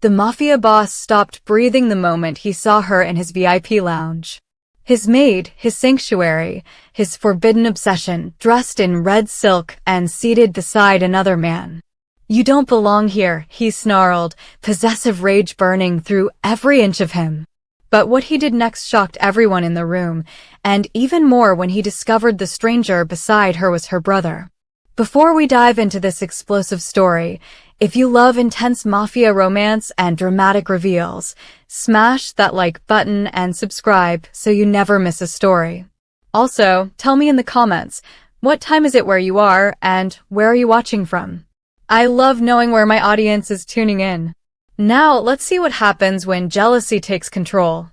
The mafia boss stopped breathing the moment he saw her in his VIP lounge. His maid, his sanctuary, his forbidden obsession, dressed in red silk and seated beside another man. "You don't belong here," he snarled, possessive rage burning through every inch of him. But what he did next shocked everyone in the room, and even more when he discovered the stranger beside her was her brother. Before we dive into this explosive story, if you love intense mafia romance and dramatic reveals, smash that like button and subscribe so you never miss a story. Also, tell me in the comments, what time is it where you are and where are you watching from? I love knowing where my audience is tuning in. Now, let's see what happens when jealousy takes control.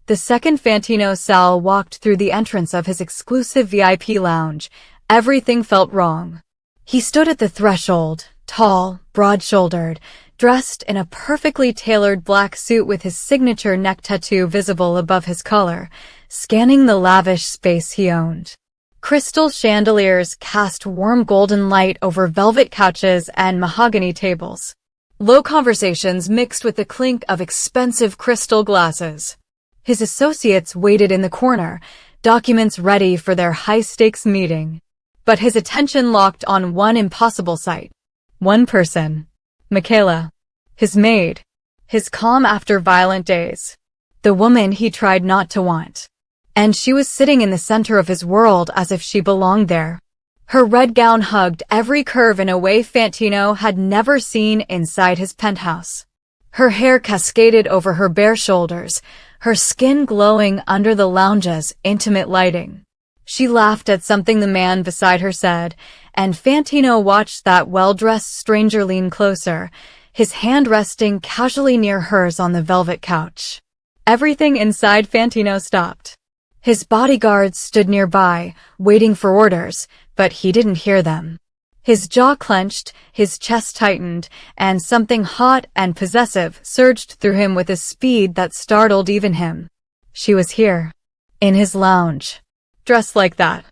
The second Fantino Sal walked through the entrance of his exclusive VIP lounge, everything felt wrong. He stood at the threshold, tall, broad-shouldered, dressed in a perfectly tailored black suit with his signature neck tattoo visible above his collar, scanning the lavish space he owned. Crystal chandeliers cast warm golden light over velvet couches and mahogany tables. Low conversations mixed with the clink of expensive crystal glasses. His associates waited in the corner, documents ready for their high-stakes meeting. But his attention locked on one impossible sight. One person. Michela. His maid. His calm after violent days. The woman he tried not to want. And she was sitting in the center of his world as if she belonged there. Her red gown hugged every curve in a way Fantino had never seen inside his penthouse. Her hair cascaded over her bare shoulders, her skin glowing under the lounge's intimate lighting. She laughed at something the man beside her said, and Fantino watched that well-dressed stranger lean closer, his hand resting casually near hers on the velvet couch. Everything inside Fantino stopped. His bodyguards stood nearby, waiting for orders, but he didn't hear them. His jaw clenched, his chest tightened, and something hot and possessive surged through him with a speed that startled even him. She was here. In his lounge. Dressed like that.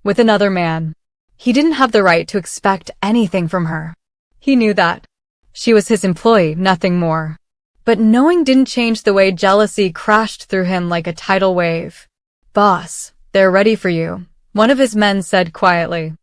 With another man. He didn't have the right to expect anything from her. He knew that. She was his employee, nothing more. But knowing didn't change the way jealousy crashed through him like a tidal wave. "Boss, they're ready for you," one of his men said quietly.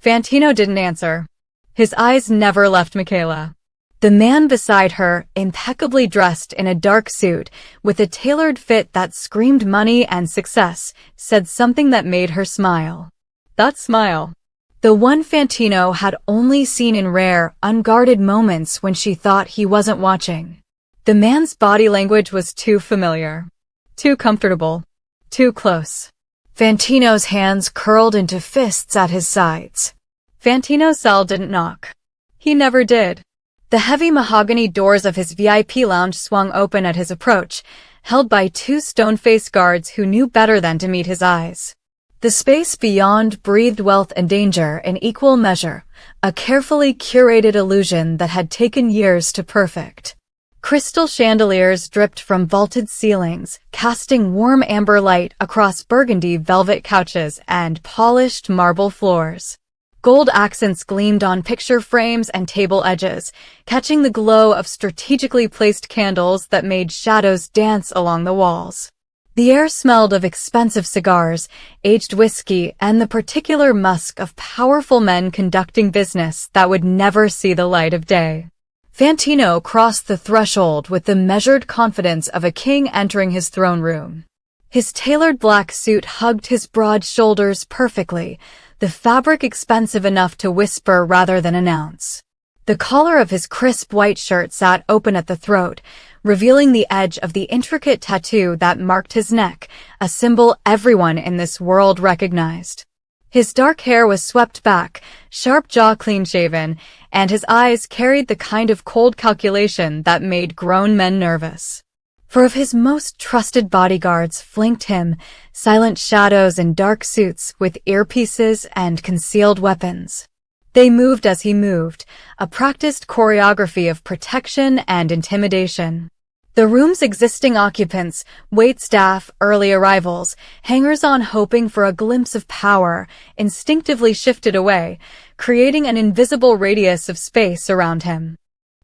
Fantino didn't answer. His eyes never left Michela. The man beside her, impeccably dressed in a dark suit, with a tailored fit that screamed money and success, said something that made her smile. That smile. The one Fantino had only seen in rare, unguarded moments when she thought he wasn't watching. The man's body language was too familiar. Too comfortable. Too close. Fantino's hands curled into fists at his sides. Fantino Sal didn't knock. He never did. The heavy mahogany doors of his VIP lounge swung open at his approach, held by two stone-faced guards who knew better than to meet his eyes. The space beyond breathed wealth and danger in equal measure, a carefully curated illusion that had taken years to perfect. Crystal chandeliers dripped from vaulted ceilings, casting warm amber light across burgundy velvet couches and polished marble floors. Gold accents gleamed on picture frames and table edges, catching the glow of strategically placed candles that made shadows dance along the walls. The air smelled of expensive cigars, aged whiskey, and the particular musk of powerful men conducting business that would never see the light of day. Fantino crossed the threshold with the measured confidence of a king entering his throne room. His tailored black suit hugged his broad shoulders perfectly, the fabric expensive enough to whisper rather than announce. The collar of his crisp white shirt sat open at the throat, revealing the edge of the intricate tattoo that marked his neck, a symbol everyone in this world recognized. His dark hair was swept back, sharp jaw clean-shaven, and his eyes carried the kind of cold calculation that made grown men nervous. For of his most trusted bodyguards flanked him, silent shadows in dark suits with earpieces and concealed weapons. They moved as he moved, a practiced choreography of protection and intimidation. The room's existing occupants, waitstaff, early arrivals, hangers-on hoping for a glimpse of power, instinctively shifted away, creating an invisible radius of space around him.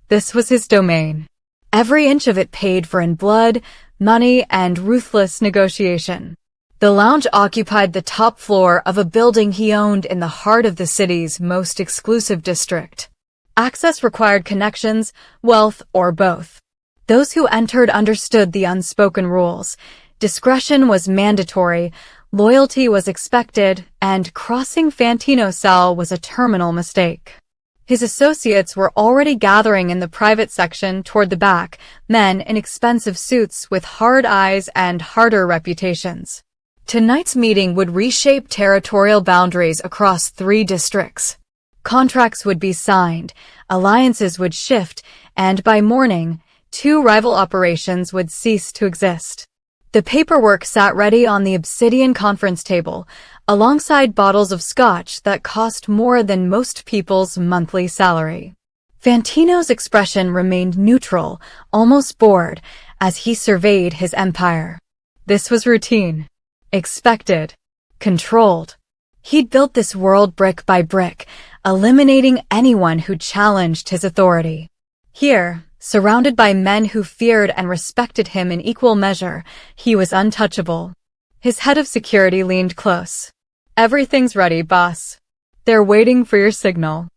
This was his domain. every inch of it paid for in blood, money, and ruthless negotiation. The lounge occupied the top floor of a building he owned in the heart of the city's most exclusive district. Access required connections, wealth, or both. Those who entered understood the unspoken rules. Discretion was mandatory, loyalty was expected, and crossing Fantino Sal was a terminal mistake. His associates were already gathering in the private section toward the back, men in expensive suits with hard eyes and harder reputations. Tonight's meeting would reshape territorial boundaries across 3 districts. Contracts would be signed, alliances would shift, and by morning, 2 rival operations would cease to exist. The paperwork sat ready on the obsidian conference table, alongside bottles of scotch that cost more than most people's monthly salary. Fantino's expression remained neutral, almost bored, as he surveyed his empire. This was routine. Expected. Controlled. He'd built this world brick by brick, eliminating anyone who challenged his authority. Here, surrounded by men who feared and respected him in equal measure, he was untouchable. His head of security leaned close. "Everything's ready, boss. They're waiting for your signal."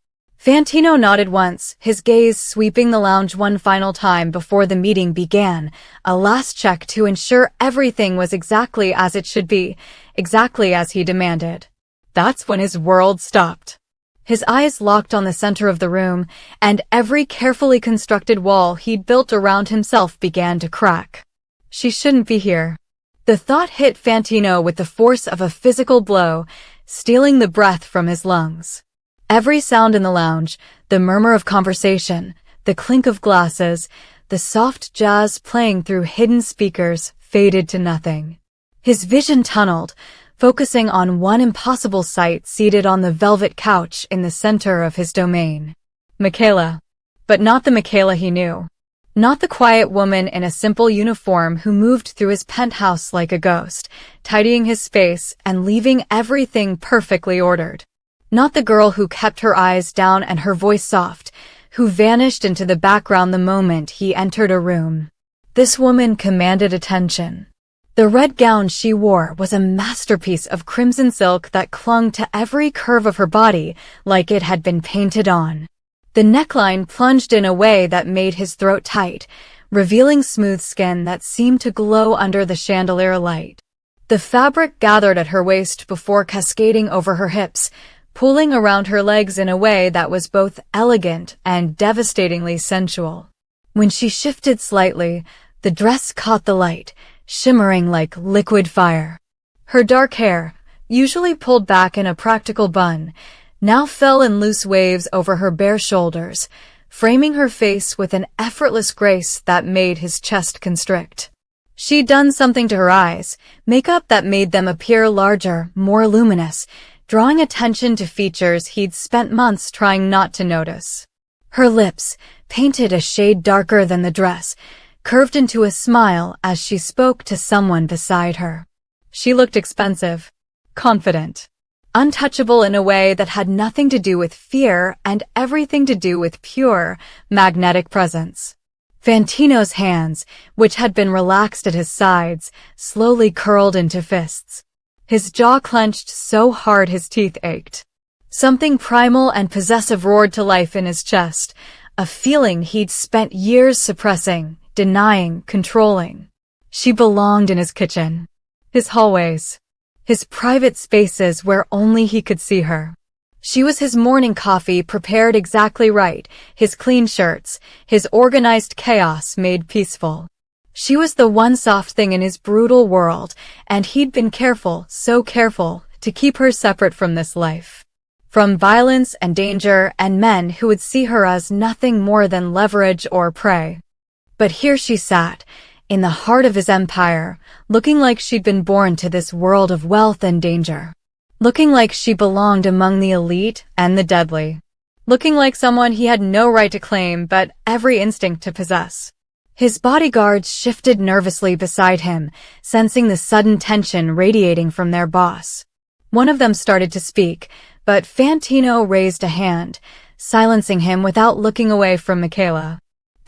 Fantino nodded once, his gaze sweeping the lounge one final time before the meeting began, a last check to ensure everything was exactly as it should be, exactly as he demanded. That's when his world stopped. His eyes locked on the center of the room, and every carefully constructed wall he'd built around himself began to crack. She shouldn't be here. The thought hit Fantino with the force of a physical blow, stealing the breath from his lungs. Every sound in the lounge, the murmur of conversation, the clink of glasses, the soft jazz playing through hidden speakers, faded to nothing. His vision tunneled, focusing on one impossible sight seated on the velvet couch in the center of his domain. Michela. But not the Michela he knew. Not the quiet woman in a simple uniform who moved through his penthouse like a ghost, tidying his space and leaving everything perfectly ordered. Not the girl who kept her eyes down and her voice soft, who vanished into the background the moment he entered a room. This woman commanded attention. The red gown she wore was a masterpiece of crimson silk that clung to every curve of her body like it had been painted on. The neckline plunged in a way that made his throat tight, revealing smooth skin that seemed to glow under the chandelier light. The fabric gathered at her waist before cascading over her hips, pulling around her legs in a way that was both elegant and devastatingly sensual. When she shifted slightly, the dress caught the light, shimmering like liquid fire. Her dark hair, usually pulled back in a practical bun, now fell in loose waves over her bare shoulders, framing her face with an effortless grace that made his chest constrict. She'd done something to her eyes, makeup that made them appear larger, more luminous, drawing attention to features he'd spent months trying not to notice. Her lips, painted a shade darker than the dress, curved into a smile as she spoke to someone beside her. She looked expensive, confident, untouchable in a way that had nothing to do with fear and everything to do with pure, magnetic presence. Fantino's hands, which had been relaxed at his sides, slowly curled into fists. His jaw clenched so hard his teeth ached. Something primal and possessive roared to life in his chest, a feeling he'd spent years suppressing, denying, controlling. She belonged in his kitchen, his hallways, his private spaces where only he could see her. She was his morning coffee prepared exactly right, his clean shirts, his organized chaos made peaceful. She was the one soft thing in his brutal world, and he'd been careful, so careful, to keep her separate from this life. From violence and danger and men who would see her as nothing more than leverage or prey. But here she sat, in the heart of his empire, looking like she'd been born to this world of wealth and danger. Looking like she belonged among the elite and the deadly. Looking like someone he had no right to claim but every instinct to possess. His bodyguards shifted nervously beside him, sensing the sudden tension radiating from their boss. One of them started to speak, but Fantino raised a hand, silencing him without looking away from Michela.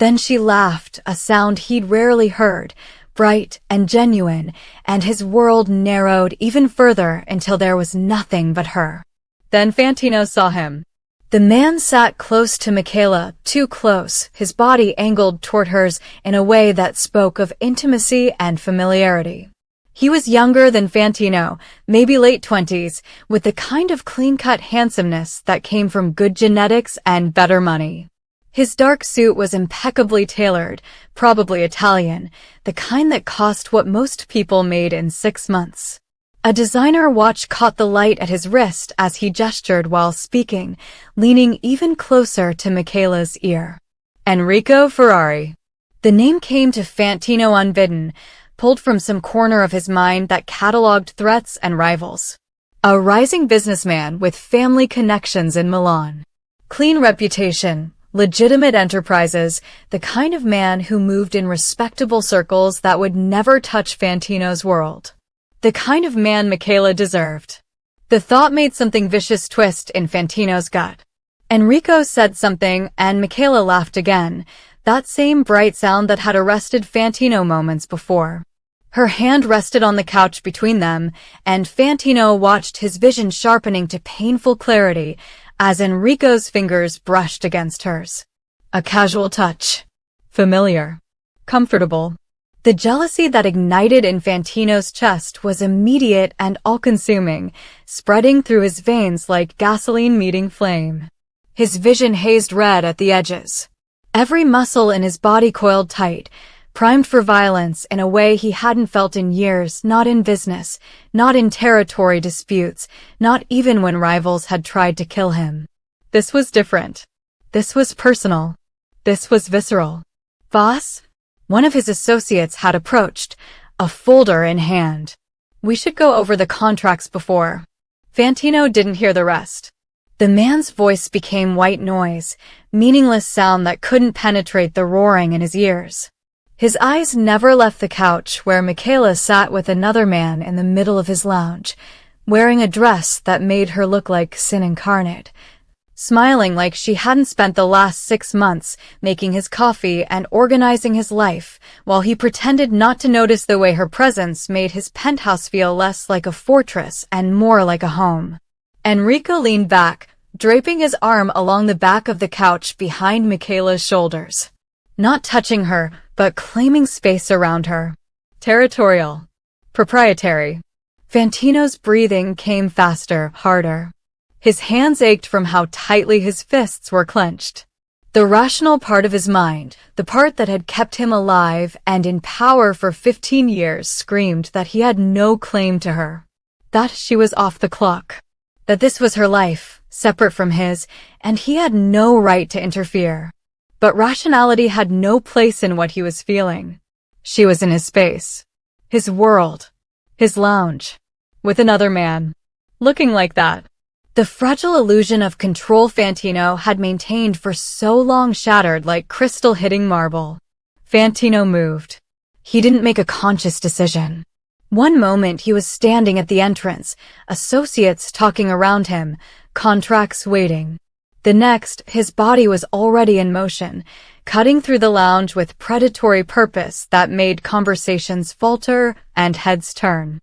Then she laughed, a sound he'd rarely heard, bright and genuine, and his world narrowed even further until there was nothing but her. Then Fantino saw him. The man sat close to Michela, too close, his body angled toward hers in a way that spoke of intimacy and familiarity. He was younger than Fantino, maybe late 20s, with the kind of clean-cut handsomeness that came from good genetics and better money. His dark suit was impeccably tailored, probably Italian, the kind that cost what most people made in 6 months. A designer watch caught the light at his wrist as he gestured while speaking, leaning even closer to Michela's ear. Enrico Ferrari. The name came to Fantino unbidden, pulled from some corner of his mind that catalogued threats and rivals. A rising businessman with family connections in Milan. Clean reputation, legitimate enterprises, the kind of man who moved in respectable circles that would never touch Fantino's world. The kind of man Michela deserved. The thought made something vicious twist in Fantino's gut. Enrico said something, and Michela laughed again, that same bright sound that had arrested Fantino moments before. Her hand rested on the couch between them, and Fantino watched his vision sharpening to painful clarity as Enrico's fingers brushed against hers. A casual touch. Familiar. Comfortable. The jealousy that ignited in Fantino's chest was immediate and all-consuming, spreading through his veins like gasoline meeting flame. His vision hazed red at the edges. Every muscle in his body coiled tight, primed for violence in a way he hadn't felt in years, not in business, not in territory disputes, not even when rivals had tried to kill him. This was different. This was personal. This was visceral. Boss? One of his associates had approached, a folder in hand. We should go over the contracts before. Fantino didn't hear the rest. The man's voice became white noise, meaningless sound that couldn't penetrate the roaring in his ears. His eyes never left the couch where Michela sat with another man in the middle of his lounge, wearing a dress that made her look like sin incarnate, smiling like she hadn't spent the last 6 months making his coffee and organizing his life, while he pretended not to notice the way her presence made his penthouse feel less like a fortress and more like a home. Enrico leaned back, draping his arm along the back of the couch behind Michela's shoulders. Not touching her, but claiming space around her. Territorial. Proprietary. Fantino's breathing came faster, harder. His hands ached from how tightly his fists were clenched. The rational part of his mind, the part that had kept him alive and in power for 15 years, screamed that he had no claim to her. That she was off the clock. That this was her life, separate from his, and he had no right to interfere. But rationality had no place in what he was feeling. She was in his space. His world. His lounge. With another man. Looking like that. The fragile illusion of control Fantino had maintained for so long shattered like crystal hitting marble. Fantino moved. He didn't make a conscious decision. One moment he was standing at the entrance, associates talking around him, contracts waiting. The next, his body was already in motion, cutting through the lounge with predatory purpose that made conversations falter and heads turn.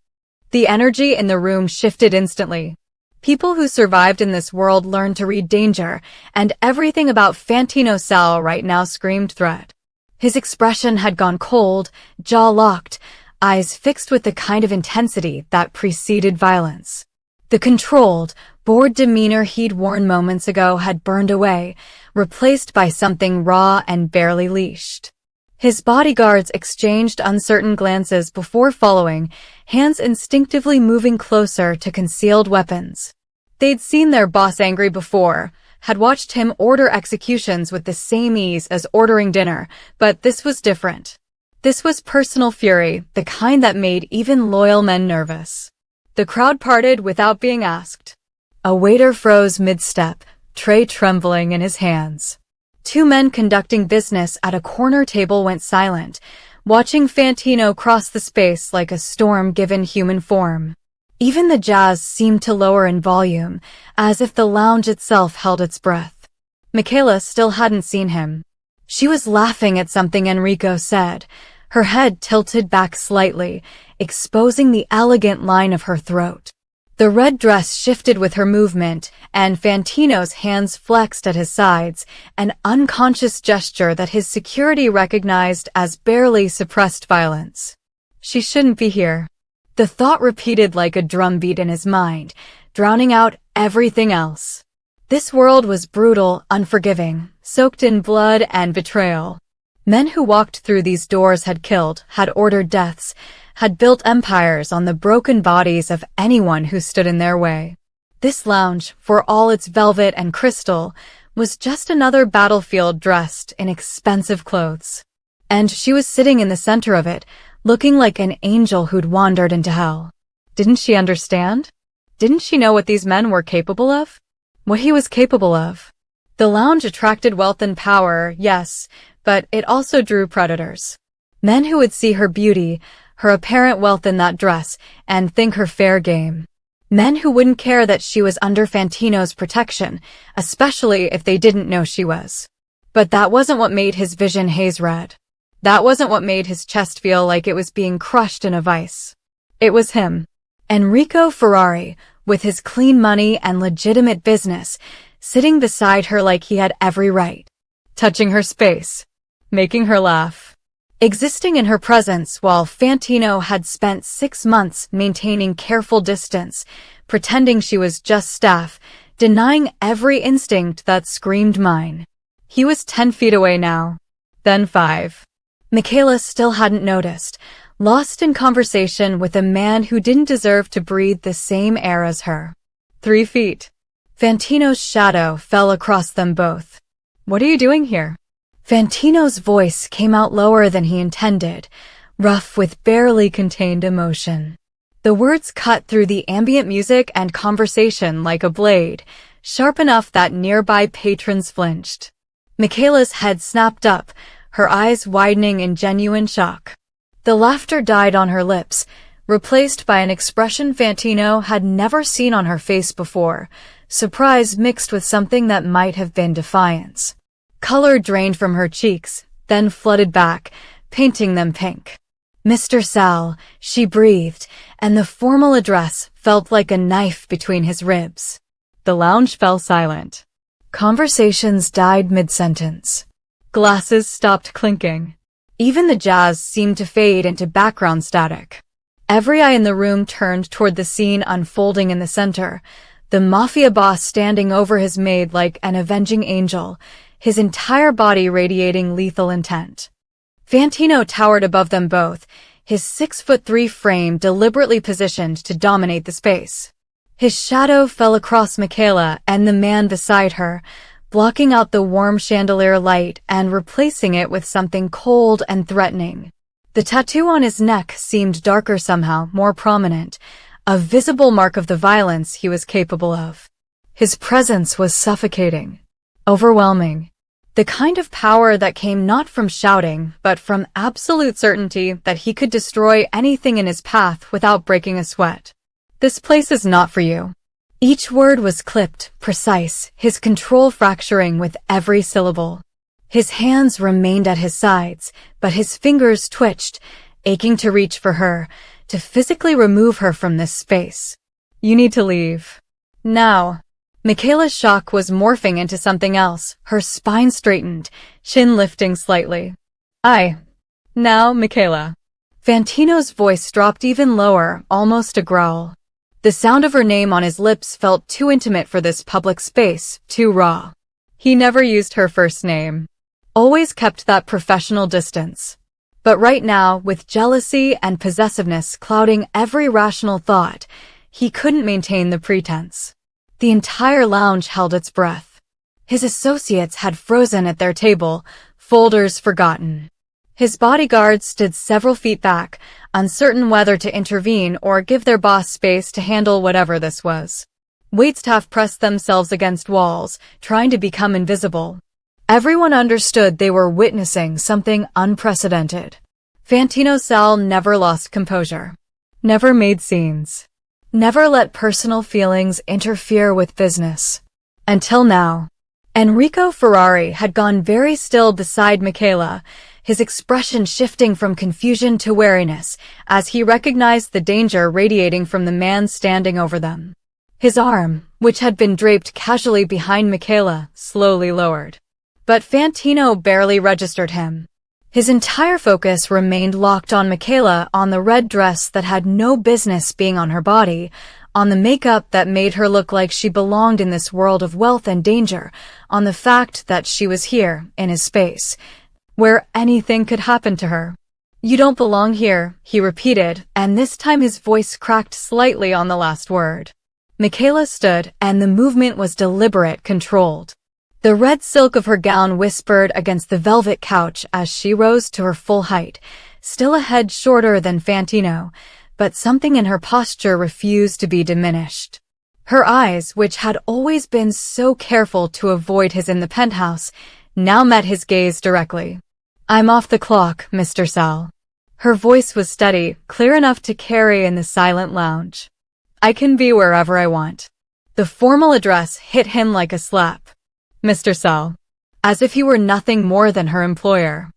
The energy in the room shifted instantly. People who survived in this world learned to read danger, and everything about Fantino Sal right now screamed threat. His expression had gone cold, jaw locked, eyes fixed with the kind of intensity that preceded violence. The controlled, bored demeanor he'd worn moments ago had burned away, replaced by something raw and barely leashed. His bodyguards exchanged uncertain glances before following, hands instinctively moving closer to concealed weapons. They'd seen their boss angry before, had watched him order executions with the same ease as ordering dinner, but this was different. This was personal fury, the kind that made even loyal men nervous. The crowd parted without being asked. A waiter froze mid-step, tray trembling in his hands. 2 men conducting business at a corner table went silent, watching Fantino cross the space like a storm given human form. Even the jazz seemed to lower in volume, as if the lounge itself held its breath. Michela still hadn't seen him. She was laughing at something Enrico said, her head tilted back slightly, exposing the elegant line of her throat. The red dress shifted with her movement, and Fantino's hands flexed at his sides, an unconscious gesture that his security recognized as barely suppressed violence. She shouldn't be here. The thought repeated like a drumbeat in his mind, drowning out everything else. This world was brutal, unforgiving, soaked in blood and betrayal. Men who walked through these doors had killed, had ordered deaths, had built empires on the broken bodies of anyone who stood in their way. This lounge, for all its velvet and crystal, was just another battlefield dressed in expensive clothes. And she was sitting in the center of it, looking like an angel who'd wandered into hell. Didn't she understand? Didn't she know what these men were capable of? What he was capable of? The lounge attracted wealth and power, yes, but it also drew predators. Men who would see her beauty, her apparent wealth in that dress, and think her fair game. Men who wouldn't care that she was under Fantino's protection, especially if they didn't know she was. But that wasn't what made his vision haze red. That wasn't what made his chest feel like it was being crushed in a vice. It was him. Enrico Ferrari, with his clean money and legitimate business, sitting beside her like he had every right. Touching her space. Making her laugh. Existing in her presence while Fantino had spent 6 months maintaining careful distance, pretending she was just staff, denying every instinct that screamed mine. He was 10 feet away now. Then 5. Michela still hadn't noticed, lost in conversation with a man who didn't deserve to breathe the same air as her. 3 feet. Fantino's shadow fell across them both. What are you doing here? Fantino's voice came out lower than he intended, rough with barely contained emotion. The words cut through the ambient music and conversation like a blade, sharp enough that nearby patrons flinched. Michela's head snapped up, her eyes widening in genuine shock. The laughter died on her lips, replaced by an expression Fantino had never seen on her face before, surprise mixed with something that might have been defiance. Color drained from her cheeks, then flooded back, painting them pink. Mr. Sal, she breathed, and the formal address felt like a knife between his ribs. The lounge fell silent. Conversations died mid-sentence. Glasses stopped clinking. Even the jazz seemed to fade into background static. Every eye in the room turned toward the scene unfolding in the center, the mafia boss standing over his maid like an avenging angel, his entire body radiating lethal intent. Fantino towered above them both, his 6'3" frame deliberately positioned to dominate the space. His shadow fell across Michela and the man beside her, blocking out the warm chandelier light and replacing it with something cold and threatening. The tattoo on his neck seemed darker somehow, more prominent, a visible mark of the violence he was capable of. His presence was suffocating, overwhelming, the kind of power that came not from shouting, but from absolute certainty that he could destroy anything in his path without breaking a sweat. This place is not for you. Each word was clipped, precise, his control fracturing with every syllable. His hands remained at his sides, but his fingers twitched, aching to reach for her, to physically remove her from this space. You need to leave. Now. Michela's shock was morphing into something else, her spine straightened, chin lifting slightly. Now, Michela. Fantino's voice dropped even lower, almost a growl. The sound of her name on his lips felt too intimate for this public space, too raw. He never used her first name. Always kept that professional distance. But right now, with jealousy and possessiveness clouding every rational thought, he couldn't maintain the pretense. The entire lounge held its breath. His associates had frozen at their table, folders forgotten. His bodyguards stood several feet back, uncertain whether to intervene or give their boss space to handle whatever this was. Waitstaff pressed themselves against walls, trying to become invisible. Everyone understood they were witnessing something unprecedented. Fantino Sal never lost composure. Never made scenes. Never let personal feelings interfere with business. Until now. Enrico Ferrari had gone very still beside Michela, his expression shifting from confusion to wariness as he recognized the danger radiating from the man standing over them. His arm, which had been draped casually behind Michela, slowly lowered. But Fantino barely registered him. His entire focus remained locked on Michela, on the red dress that had no business being on her body, on the makeup that made her look like she belonged in this world of wealth and danger, on the fact that she was here, in his space, where anything could happen to her. "You don't belong here," he repeated, and this time his voice cracked slightly on the last word. Michela stood, and the movement was deliberate, controlled. The red silk of her gown whispered against the velvet couch as she rose to her full height, still a head shorter than Fantino, but something in her posture refused to be diminished. Her eyes, which had always been so careful to avoid his in the penthouse, now met his gaze directly. "I'm off the clock, Mr. Sal." Her voice was steady, clear enough to carry in the silent lounge. "I can be wherever I want." The formal address hit him like a slap. "Mr. Sal." As if he were nothing more than her employer.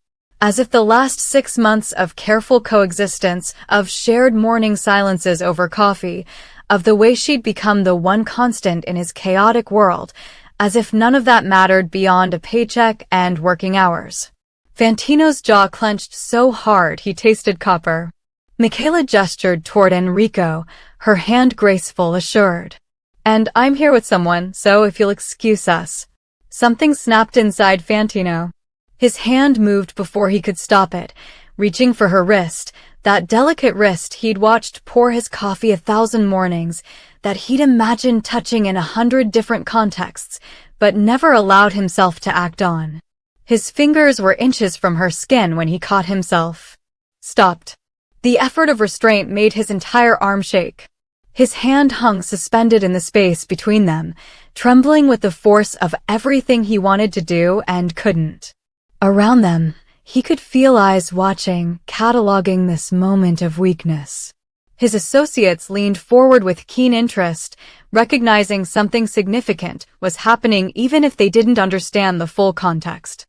As if the last 6 months of careful coexistence, of shared morning silences over coffee, of the way she'd become the one constant in his chaotic world, as if none of that mattered beyond a paycheck and working hours. Fantino's jaw clenched so hard he tasted copper. Michela gestured toward Enrico, her hand graceful, assured. "And I'm here with someone, so if you'll excuse us." Something snapped inside Fantino. His hand moved before he could stop it, reaching for her wrist, that delicate wrist he'd watched pour his coffee 1,000 mornings, that he'd imagined touching in 100 different contexts, but never allowed himself to act on. His fingers were inches from her skin when he caught himself. Stopped. The effort of restraint made his entire arm shake. His hand hung suspended in the space between them, trembling with the force of everything he wanted to do and couldn't. Around them, he could feel eyes watching, cataloging this moment of weakness. His associates leaned forward with keen interest, recognizing something significant was happening even if they didn't understand the full context.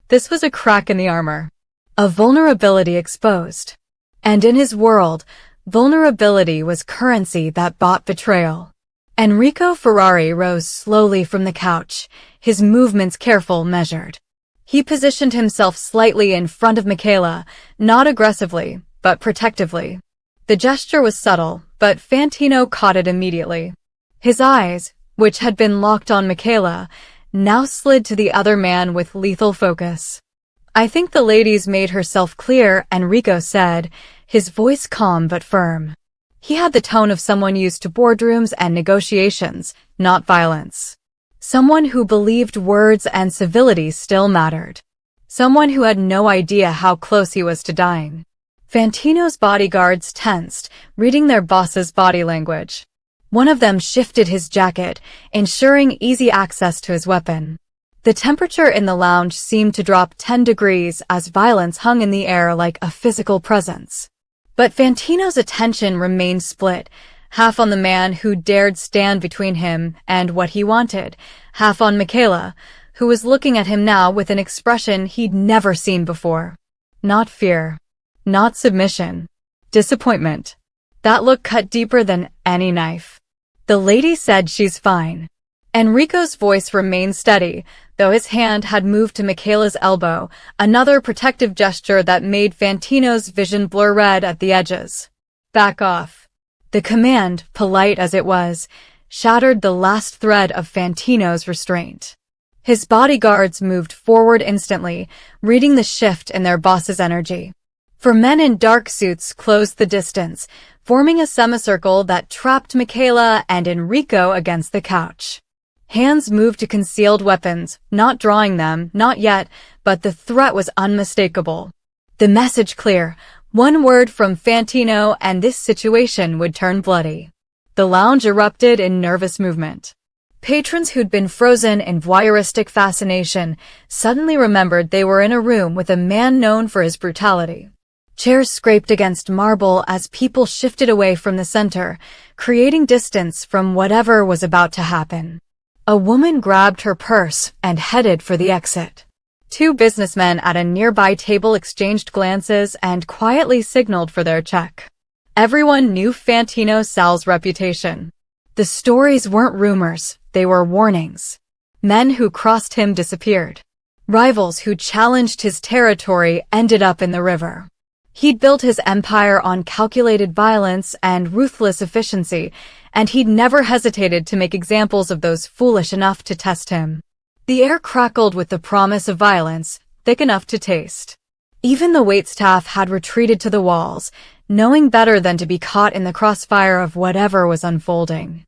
This was a crack in the armor. A vulnerability exposed. And in his world, vulnerability was currency that bought betrayal. Enrico Ferrari rose slowly from the couch, his movements careful, measured. He positioned himself slightly in front of Michela, not aggressively, but protectively. The gesture was subtle, but Fantino caught it immediately. His eyes, which had been locked on Michela, now slid to the other man with lethal focus. "I think the lady's made herself clear," Enrico said, his voice calm but firm. He had the tone of someone used to boardrooms and negotiations, not violence. Someone who believed words and civility still mattered. Someone who had no idea how close he was to dying. Fantino's bodyguards tensed, reading their boss's body language. One of them shifted his jacket, ensuring easy access to his weapon. The temperature in the lounge seemed to drop 10 degrees as violence hung in the air like a physical presence. But Fantino's attention remained split, half on the man who dared stand between him and what he wanted, half on Michela, who was looking at him now with an expression he'd never seen before. Not fear. Not submission. Disappointment. That look cut deeper than any knife. "The lady said she's fine." Enrico's voice remained steady, though his hand had moved to Michela's elbow, another protective gesture that made Fantino's vision blur red at the edges. "Back off." The command, polite as it was, shattered the last thread of Fantino's restraint. His bodyguards moved forward instantly, reading the shift in their boss's energy. For men in dark suits closed the distance, forming a semicircle that trapped Michela and Enrico against the couch. Hands moved to concealed weapons, not drawing them, not yet, but the threat was unmistakable. The message clear, one word from Fantino and this situation would turn bloody. The lounge erupted in nervous movement. Patrons who'd been frozen in voyeuristic fascination suddenly remembered they were in a room with a man known for his brutality. Chairs scraped against marble as people shifted away from the center, creating distance from whatever was about to happen. A woman grabbed her purse and headed for the exit. Two businessmen at a nearby table exchanged glances and quietly signaled for their check. Everyone knew Fantino Sal's reputation. The stories weren't rumors, they were warnings. Men who crossed him disappeared. Rivals who challenged his territory ended up in the river. He'd built his empire on calculated violence and ruthless efficiency, and he'd never hesitated to make examples of those foolish enough to test him. The air crackled with the promise of violence, thick enough to taste. Even the waitstaff had retreated to the walls, knowing better than to be caught in the crossfire of whatever was unfolding.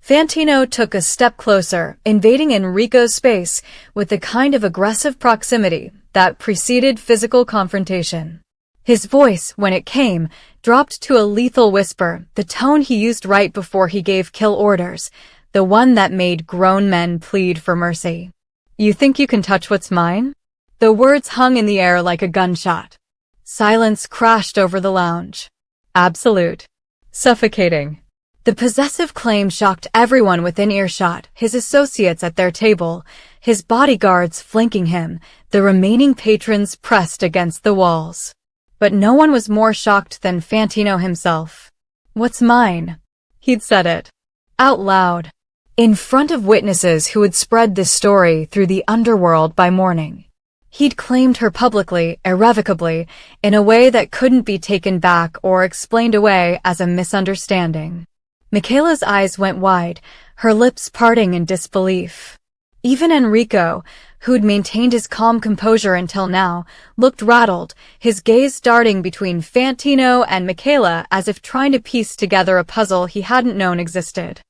Fantino took a step closer, invading Enrico's space with the kind of aggressive proximity that preceded physical confrontation. His voice, when it came, dropped to a lethal whisper, the tone he used right before he gave kill orders, the one that made grown men plead for mercy. "You think you can touch what's mine?" The words hung in the air like a gunshot. Silence crashed over the lounge. Absolute. Suffocating. The possessive claim shocked everyone within earshot, his associates at their table, his bodyguards flanking him, the remaining patrons pressed against the walls. But no one was more shocked than Fantino himself. "What's mine?" He'd said it. Out loud. In front of witnesses who would spread this story through the underworld by morning. He'd claimed her publicly, irrevocably, in a way that couldn't be taken back or explained away as a misunderstanding. Michela's eyes went wide, her lips parting in disbelief. Even Enrico, who'd maintained his calm composure until now, looked rattled, his gaze darting between Fantino and Michela as if trying to piece together a puzzle he hadn't known existed.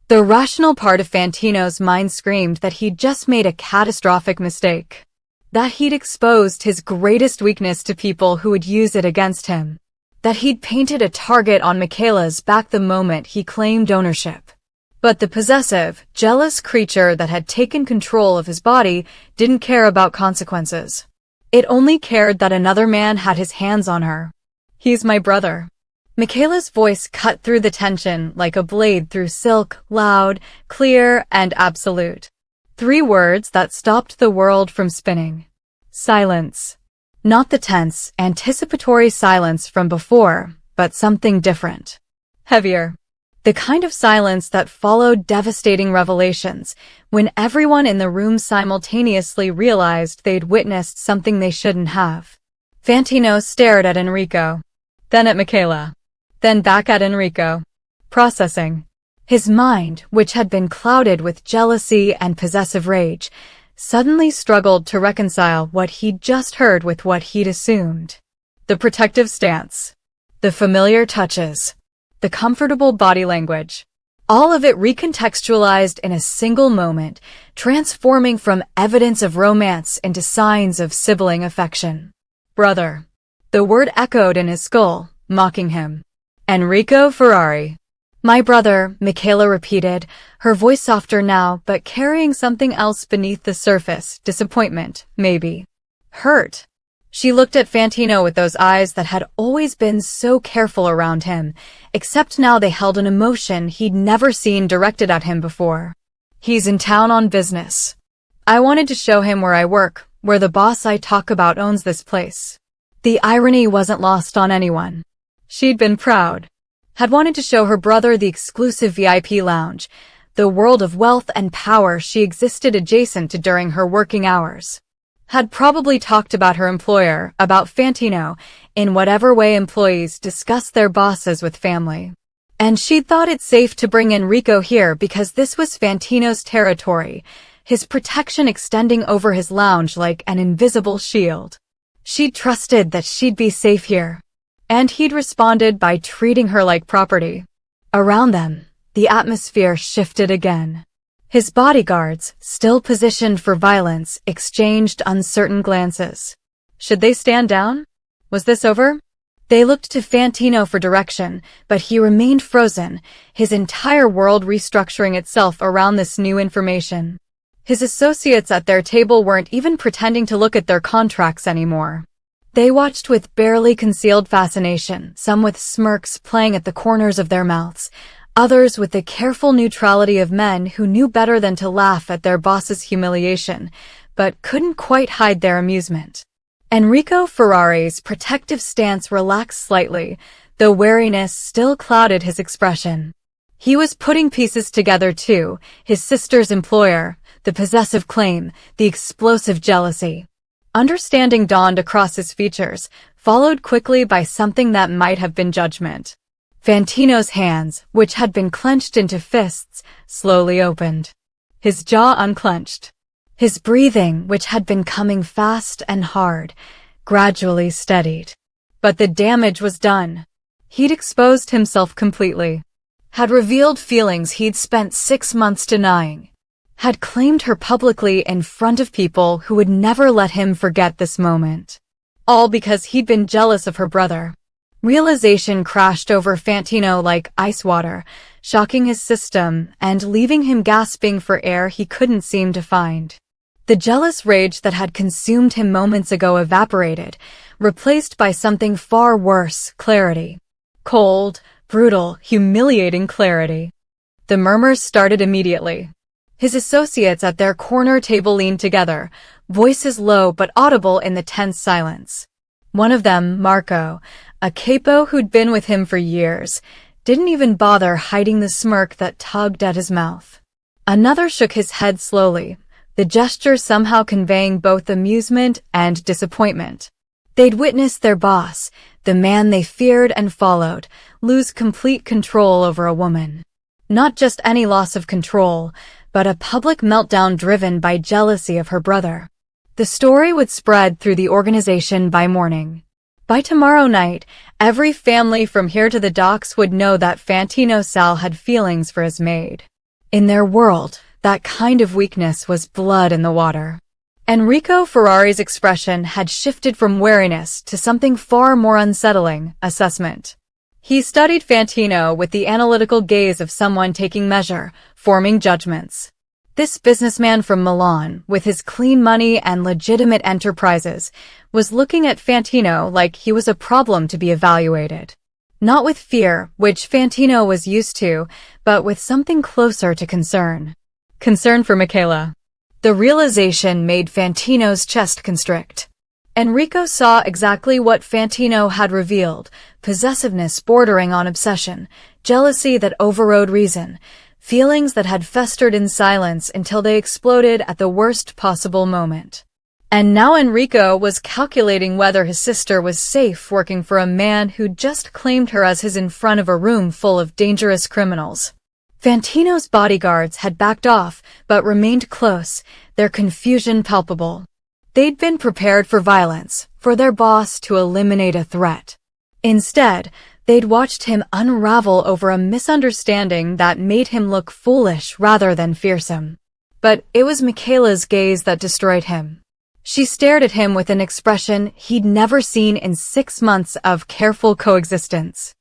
The rational part of Fantino's mind screamed that he'd just made a catastrophic mistake. That he'd exposed his greatest weakness to people who would use it against him. That he'd painted a target on Michela's back the moment he claimed ownership. But the possessive, jealous creature that had taken control of his body didn't care about consequences. It only cared that another man had his hands on her. "He's my brother." Michela's voice cut through the tension like a blade through silk, loud, clear, and absolute. 3 words that stopped the world from spinning. Silence. Not the tense, anticipatory silence from before, but something different. Heavier. The kind of silence that followed devastating revelations, when everyone in the room simultaneously realized they'd witnessed something they shouldn't have. Fantino stared at Enrico. Then at Michela. Then back at Enrico. Processing. His mind, which had been clouded with jealousy and possessive rage, suddenly struggled to reconcile what he'd just heard with what he'd assumed. The protective stance. The familiar touches. The comfortable body language. All of it recontextualized in a single moment, transforming from evidence of romance into signs of sibling affection. Brother. The word echoed in his skull, mocking him. Enrico Ferrari. My brother, Michela repeated, her voice softer now, but carrying something else beneath the surface, disappointment, maybe. Hurt. She looked at Fantino with those eyes that had always been so careful around him, except now they held an emotion he'd never seen directed at him before. He's in town on business. I wanted to show him where I work, where the boss I talk about owns this place. The irony wasn't lost on anyone. She'd been proud. Had wanted to show her brother the exclusive VIP lounge, the world of wealth and power she existed adjacent to during her working hours. Had probably talked about her employer, about Fantino, in whatever way employees discuss their bosses with family. And she'd thought it safe to bring Enrico here because this was Fantino's territory, his protection extending over his lounge like an invisible shield. She'd trusted that she'd be safe here. And he'd responded by treating her like property. Around them, the atmosphere shifted again. His bodyguards, still positioned for violence, exchanged uncertain glances. Should they stand down? Was this over? They looked to Fantino for direction, but he remained frozen, his entire world restructuring itself around this new information. His associates at their table weren't even pretending to look at their contracts anymore. They watched with barely concealed fascination, some with smirks playing at the corners of their mouths, others with the careful neutrality of men who knew better than to laugh at their boss's humiliation, but couldn't quite hide their amusement. Enrico Ferrari's protective stance relaxed slightly, though wariness still clouded his expression. He was putting pieces together too, his sister's employer, the possessive claim, the explosive jealousy. Understanding dawned across his features, followed quickly by something that might have been judgment. Fantino's hands, which had been clenched into fists, slowly opened. His jaw unclenched. His breathing, which had been coming fast and hard, gradually steadied. But the damage was done. He'd exposed himself completely. Had revealed feelings he'd spent 6 months denying. Had claimed her publicly in front of people who would never let him forget this moment. All because he'd been jealous of her brother. Realization crashed over Fantino like ice water, shocking his system and leaving him gasping for air he couldn't seem to find. The jealous rage that had consumed him moments ago evaporated, replaced by something far worse, clarity. Cold, brutal, humiliating clarity. The murmurs started immediately. His associates at their corner table leaned together, voices low but audible in the tense silence. One of them, Marco, a capo who'd been with him for years, didn't even bother hiding the smirk that tugged at his mouth. Another shook his head slowly, the gesture somehow conveying both amusement and disappointment. They'd witnessed their boss, the man they feared and followed, lose complete control over a woman. Not just any loss of control, but a public meltdown driven by jealousy of her brother. The story would spread through the organization by morning. By tomorrow night, every family from here to the docks would know that Fantino Sal had feelings for his maid. In their world, that kind of weakness was blood in the water. Enrico Ferrari's expression had shifted from wariness to something far more unsettling, assessment. He studied Fantino with the analytical gaze of someone taking measure, forming judgments. This businessman from Milan, with his clean money and legitimate enterprises, was looking at Fantino like he was a problem to be evaluated. Not with fear, which Fantino was used to, but with something closer to concern. Concern for Michela. The realization made Fantino's chest constrict. Enrico saw exactly what Fantino had revealed, possessiveness bordering on obsession, jealousy that overrode reason, feelings that had festered in silence until they exploded at the worst possible moment. And now Enrico was calculating whether his sister was safe working for a man who'd just claimed her as his in front of a room full of dangerous criminals. Fantino's bodyguards had backed off, but remained close, their confusion palpable. They'd been prepared for violence, for their boss to eliminate a threat. Instead, they'd watched him unravel over a misunderstanding that made him look foolish rather than fearsome. But it was Michela's gaze that destroyed him. She stared at him with an expression he'd never seen in 6 months of careful coexistence.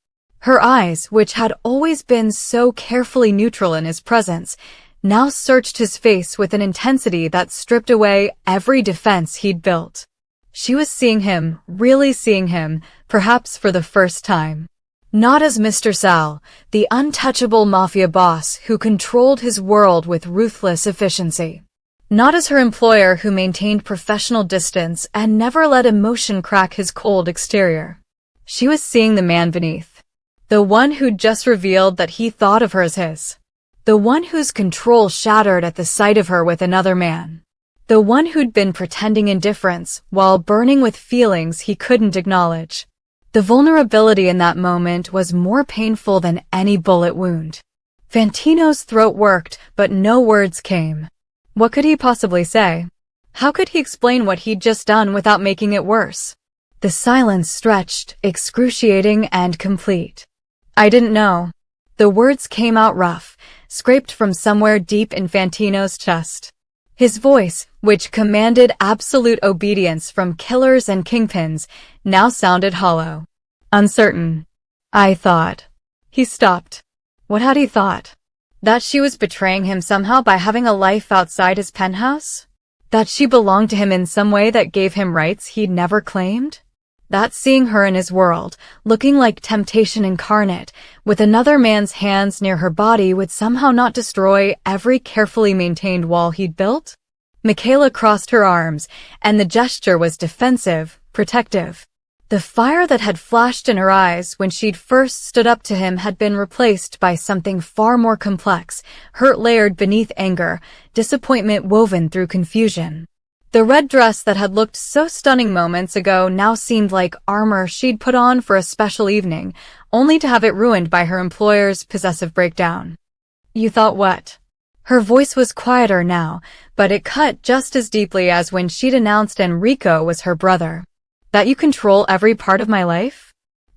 Her eyes, which had always been so carefully neutral in his presence, now searched his face with an intensity that stripped away every defense he'd built. She was seeing him, really seeing him, perhaps for the first time. Not as Mr. Sal, the untouchable mafia boss who controlled his world with ruthless efficiency. Not as her employer who maintained professional distance and never let emotion crack his cold exterior. She was seeing the man beneath. The one who'd just revealed that he thought of her as his. The one whose control shattered at the sight of her with another man. The one who'd been pretending indifference while burning with feelings he couldn't acknowledge. The vulnerability in that moment was more painful than any bullet wound. Fantino's throat worked, but no words came. What could he possibly say? How could he explain what he'd just done without making it worse? The silence stretched, excruciating and complete. I didn't know. The words came out rough, scraped from somewhere deep in Fantino's chest. His voice, which commanded absolute obedience from killers and kingpins, now sounded hollow. Uncertain. I thought. He stopped. What had he thought? That she was betraying him somehow by having a life outside his penthouse? That she belonged to him in some way that gave him rights he'd never claimed? That's seeing her in his world, looking like temptation incarnate, with another man's hands near her body would somehow not destroy every carefully maintained wall he'd built? Michela crossed her arms, and the gesture was defensive, protective. The fire that had flashed in her eyes when she'd first stood up to him had been replaced by something far more complex, hurt layered beneath anger, disappointment woven through confusion. The red dress that had looked so stunning moments ago now seemed like armor she'd put on for a special evening, only to have it ruined by her employer's possessive breakdown. You thought what? Her voice was quieter now, but it cut just as deeply as when she'd announced Enrico was her brother. That you control every part of my life?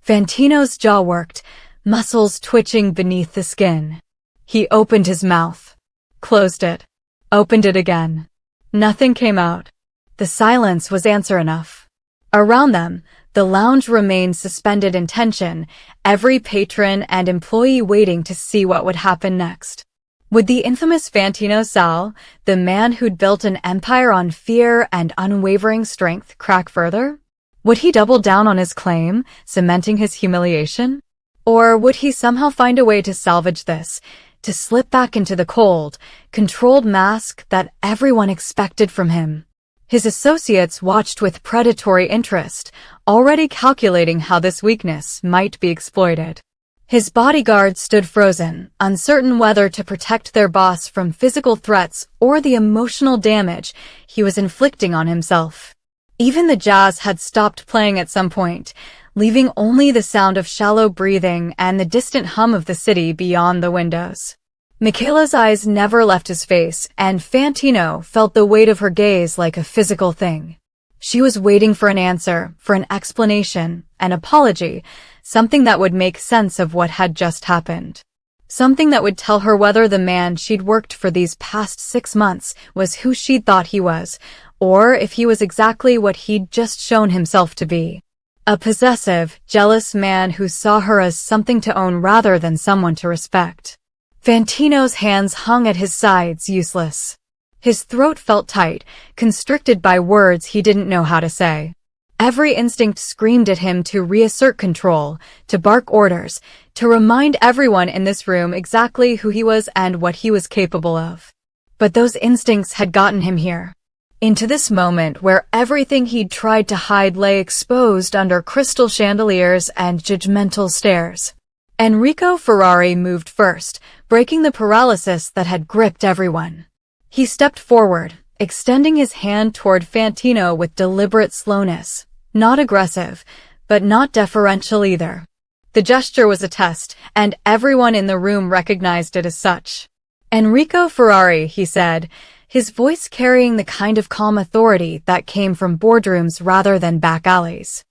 Fantino's jaw worked, muscles twitching beneath the skin. He opened his mouth, closed it, opened it again. Nothing came out. The silence was answer enough. Around them, the lounge remained suspended in tension, every patron and employee waiting to see what would happen next. Would the infamous Fantino Sal, the man who'd built an empire on fear and unwavering strength, crack further? Would he double down on his claim, cementing his humiliation? Or would he somehow find a way to salvage this, to slip back into the cold, controlled mask that everyone expected from him? His associates watched with predatory interest, already calculating how this weakness might be exploited. His bodyguards stood frozen, uncertain whether to protect their boss from physical threats or the emotional damage he was inflicting on himself. Even the jazz had stopped playing at some point, leaving only the sound of shallow breathing and the distant hum of the city beyond the windows. Michela's eyes never left his face, and Fantino felt the weight of her gaze like a physical thing. She was waiting for an answer, for an explanation, an apology, something that would make sense of what had just happened. Something that would tell her whether the man she'd worked for these past 6 months was who she'd thought he was, or if he was exactly what he'd just shown himself to be. A possessive, jealous man who saw her as something to own rather than someone to respect. Fantino's hands hung at his sides, useless. His throat felt tight, constricted by words he didn't know how to say. Every instinct screamed at him to reassert control, to bark orders, to remind everyone in this room exactly who he was and what he was capable of. But those instincts had gotten him here. Into this moment where everything he'd tried to hide lay exposed under crystal chandeliers and judgmental stares. Enrico Ferrari moved first, breaking the paralysis that had gripped everyone. He stepped forward, extending his hand toward Fantino with deliberate slowness, not aggressive, but not deferential either. The gesture was a test, and everyone in the room recognized it as such. Enrico Ferrari, he said, his voice carrying the kind of calm authority that came from boardrooms rather than back alleys.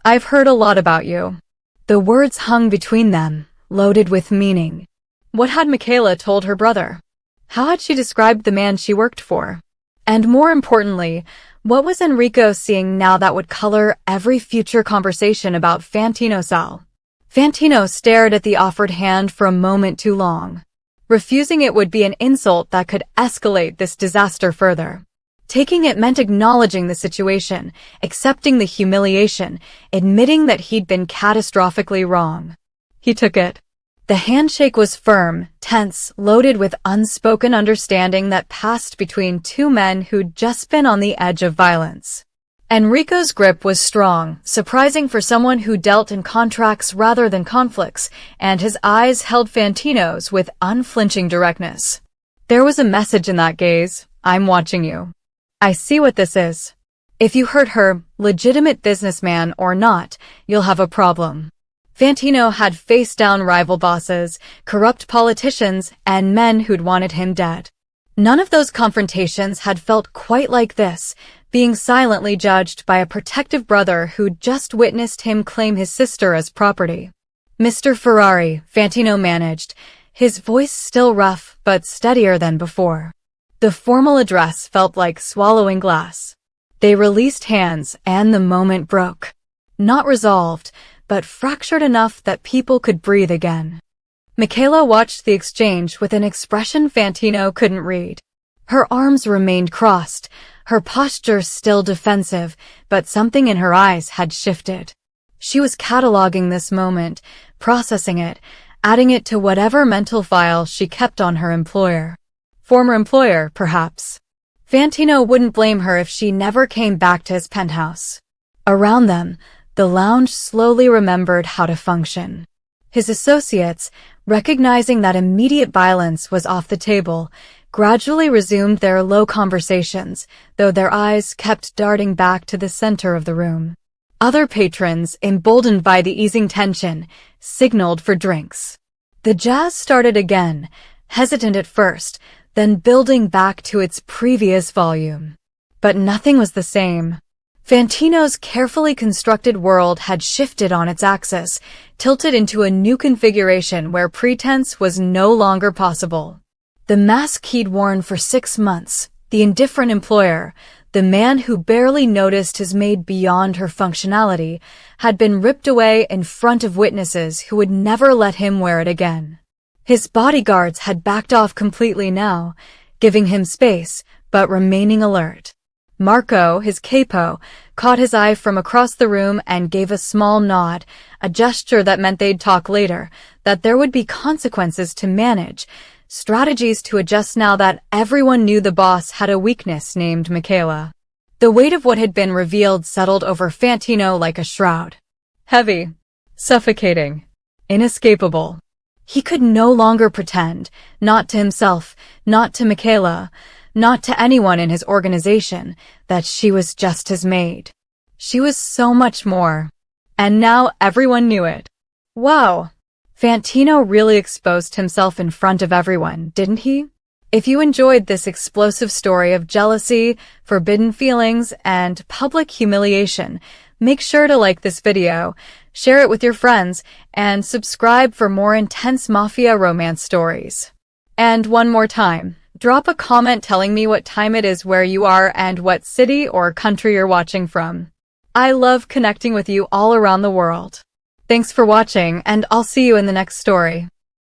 I've heard a lot about you. The words hung between them, loaded with meaning. What had Michela told her brother? How had she described the man she worked for? And more importantly, what was Enrico seeing now that would color every future conversation about Fantino Sal? Fantino stared at the offered hand for a moment too long. Refusing it would be an insult that could escalate this disaster further. Taking it meant acknowledging the situation, accepting the humiliation, admitting that he'd been catastrophically wrong. He took it. The handshake was firm, tense, loaded with unspoken understanding that passed between two men who'd just been on the edge of violence. Enrico's grip was strong, surprising for someone who dealt in contracts rather than conflicts, and his eyes held Fantino's with unflinching directness. There was a message in that gaze. I'm watching you. I see what this is. If you hurt her, legitimate businessman or not, you'll have a problem. Fantino had faced down rival bosses, corrupt politicians, and men who'd wanted him dead. None of those confrontations had felt quite like this, being silently judged by a protective brother who'd just witnessed him claim his sister as property. Mr. Ferrari, Fantino managed, his voice still rough but steadier than before. The formal address felt like swallowing glass. They released hands, and the moment broke. Not resolved, but fractured enough that people could breathe again. Michela watched the exchange with an expression Fantino couldn't read. Her arms remained crossed, Her posture still defensive, but something in her eyes had shifted. She was cataloging this moment, processing it, adding it to whatever mental file she kept on her employer. Former employer, perhaps. Fantino wouldn't blame her if she never came back to his penthouse. Around them, the lounge slowly remembered how to function. His associates, recognizing that immediate violence was off the table, gradually resumed their low conversations, though their eyes kept darting back to the center of the room. Other patrons, emboldened by the easing tension, signaled for drinks. The jazz started again, hesitant at first, then building back to its previous volume. But nothing was the same. Fantino's carefully constructed world had shifted on its axis, tilted into a new configuration where pretense was no longer possible. The mask he'd worn for 6 months, the indifferent employer, the man who barely noticed his maid beyond her functionality, had been ripped away in front of witnesses who would never let him wear it again. His bodyguards had backed off completely now, giving him space, but remaining alert. Marco, his capo, caught his eye from across the room and gave a small nod, a gesture that meant they'd talk later, that there would be consequences to manage, strategies to adjust now that everyone knew the boss had a weakness named Michela. The weight of what had been revealed settled over Fantino like a shroud. Heavy, suffocating, inescapable. He could no longer pretend, not to himself, not to Michela, not to anyone in his organization, that she was just his maid. She was so much more. And now everyone knew it. Wow! Fantino really exposed himself in front of everyone, didn't he? If you enjoyed this explosive story of jealousy, forbidden feelings, and public humiliation, make sure to like this video, share it with your friends, and subscribe for more intense mafia romance stories. And one more time, drop a comment telling me what time it is where you are and what city or country you're watching from. I love connecting with you all around the world. Thanks for watching, and I'll see you in the next story.